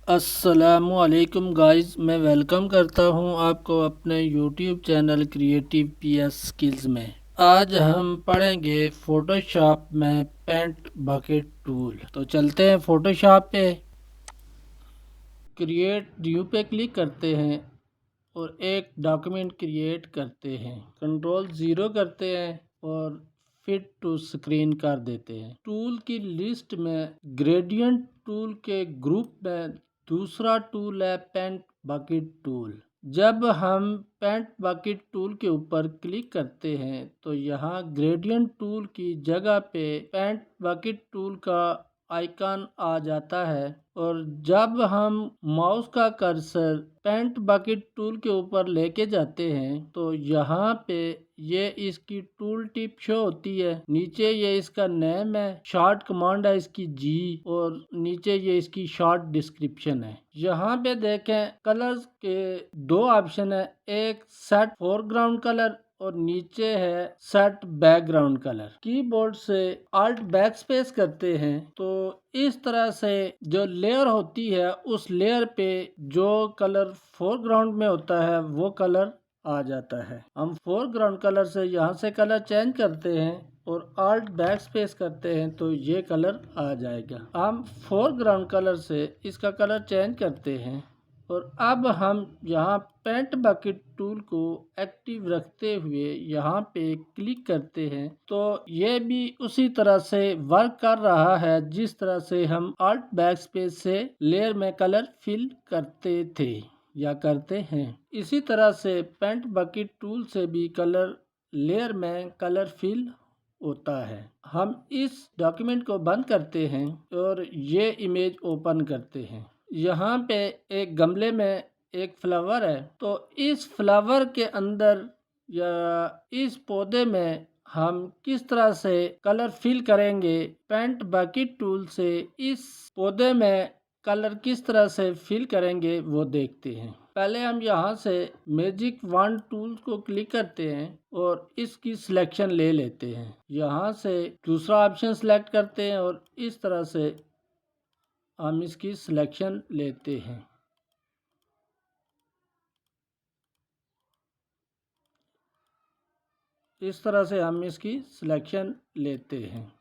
अस्सलामुअलैकुम गाइस, मैं वेलकम करता हूं आपको अपने YouTube channel creative PS skills में। आज हम पढ़ेंगे फोटोशॉप में पेंट बकेट टूल। तो चलते हैं फोटोशॉप पे, क्रिएट न्यू पे क्लिक करते हैं और एक डॉक्यूमेंट क्रिएट करते हैं। कंट्रोल 0 करते हैं और फिट टू स्क्रीन कर देते हैं। टूल की लिस्ट में ग्रेडियंट टूल के ग्रुप में दूसरा टूल है पेंट बकेट टूल। जब हम पेंट बकेट टूल के ऊपर क्लिक करते हैं तो यहाँ ग्रेडियंट टूल की जगह पे पेंट बकेट टूल का आइकन आ जाता है और जब हम माउस का कर्सर पेंट बकेट टूल के ऊपर लेके जाते हैं तो यहाँ पे ये इसकी टूल टिप शो होती है। नीचे ये इसका नेम है, शॉर्ट कमांड है इसकी जी, और नीचे ये इसकी शॉर्ट डिस्क्रिप्शन है। यहाँ पे देखें कलर्स के दो ऑप्शन है, एक सेट फोरग्राउंड कलर और नीचे है सेट बैकग्राउंड कलर। कीबोर्ड से Alt बैकस्पेस करते हैं तो इस तरह से जो लेयर होती है उस लेयर पे जो कलर फोरग्राउंड में होता है वो कलर आ जाता है। हम फोरग्राउंड कलर से यहाँ से कलर चेंज करते हैं और Alt बैकस्पेस करते हैं तो ये कलर आ जाएगा। हम फोरग्राउंड कलर से इसका कलर चेंज करते हैं और अब हम यहाँ पेंट बकेट टूल को एक्टिव रखते हुए यहाँ पे क्लिक करते हैं तो ये भी उसी तरह से वर्क कर रहा है जिस तरह से हम Alt बैकस्पेस से लेयर में कलर फिल करते थे या करते हैं। इसी तरह से पेंट बकेट टूल से भी कलर लेयर में कलर फिल होता है। हम इस डॉक्यूमेंट को बंद करते हैं और ये इमेज ओपन करते हैं। यहाँ पे एक गमले में एक फ्लावर है तो इस फ्लावर के अंदर या इस पौधे में हम किस तरह से कलर फिल करेंगे, पेंट बकेट टूल से इस पौधे में कलर किस तरह से फिल करेंगे वो देखते हैं। पहले हम यहाँ से मैजिक वॉन्ड टूल को क्लिक करते हैं और इसकी सिलेक्शन ले लेते हैं। यहाँ से दूसरा ऑप्शन सेलेक्ट करते हैं और इस तरह से हम इसकी सिलेक्शन लेते हैं। इस तरह से हम इसकी सिलेक्शन लेते हैं।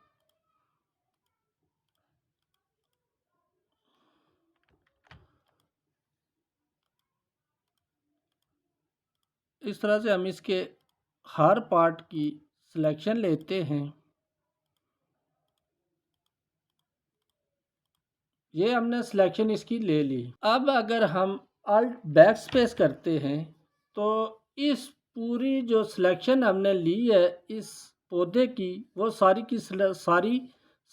इस तरह से हम इसके हर पार्ट की सिलेक्शन लेते हैं। ये हमने सिलेक्शन इसकी ले ली। अब अगर हम Alt बैकस्पेस करते हैं तो इस पूरी जो सिलेक्शन हमने ली है इस पौधे की वो सारी की सारी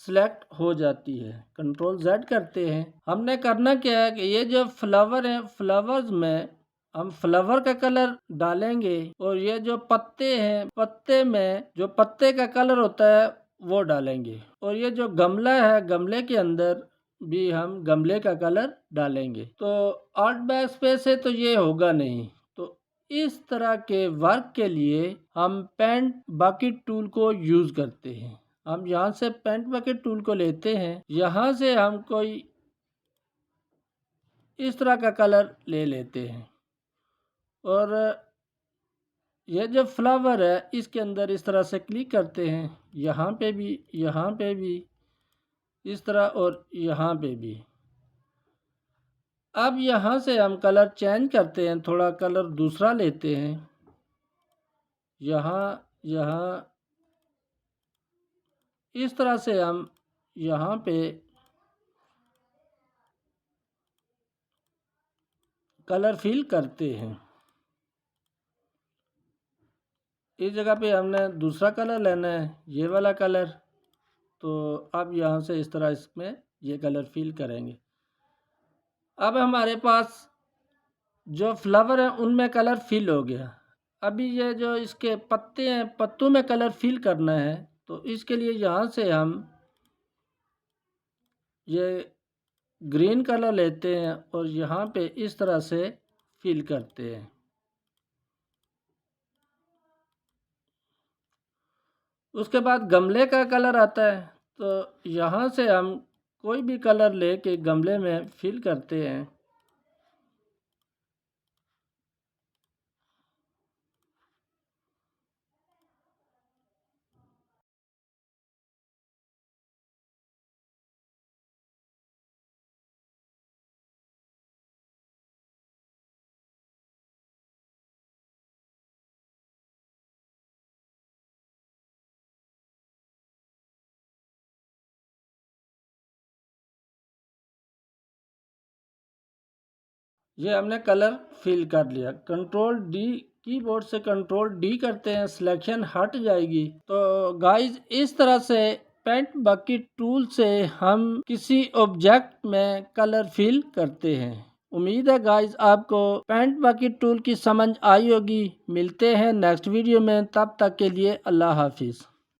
सिलेक्ट हो जाती है। Ctrl Z करते हैं। हमने करना क्या है कि ये जो फ्लावर है फ्लावर्स में हम फ्लावर का कलर डालेंगे और ये जो पत्ते हैं पत्ते में जो पत्ते का कलर होता है वो डालेंगे और ये जो गमला है गमले के अंदर भी हम गमले का कलर डालेंगे। तो Alt बैकस्पेस से तो ये होगा नहीं। तो इस तरह के वर्क के लिए हम पेंट बकेट टूल को यूज करते हैं। हम यहाँ से पेंट बकेट टूल को लेते हैं। यहाँ से हम कोई इस तरह का कलर ले लेते हैं और ये जो फ्लावर है इसके अंदर इस तरह से क्लिक करते हैं। यहाँ पे भी इस तरह और यहाँ पे भी। अब यहाँ से हम कलर चेंज करते हैं, थोड़ा कलर दूसरा लेते हैं। यहाँ इस तरह से हम यहाँ पे कलर फिल करते हैं। इस जगह पे हमने दूसरा कलर लेना है, ये वाला कलर। तो अब यहाँ से इस तरह इसमें ये कलर फिल करेंगे। अब हमारे पास जो फ्लावर है उनमें कलर फिल हो गया। अभी ये जो इसके पत्ते हैं पत्तों में कलर फिल करना है तो इसके लिए यहाँ से हम ये ग्रीन कलर लेते हैं और यहाँ पे इस तरह से फिल करते हैं। उसके बाद गमले का कलर आता है तो यहाँ से हम कोई भी कलर लेके गमले में फिल करते हैं। ये हमने कलर फिल कर लिया। कंट्रोल डी, कीबोर्ड से कंट्रोल डी करते हैं, सिलेक्शन हट जाएगी। तो गाइस इस तरह से पेंट बकेट टूल से हम किसी ऑब्जेक्ट में कलर फिल करते हैं। उम्मीद है गाइस आपको पेंट बकेट टूल की समझ आई होगी। मिलते हैं नेक्स्ट वीडियो में, तब तक के लिए अल्लाह हाफिज़।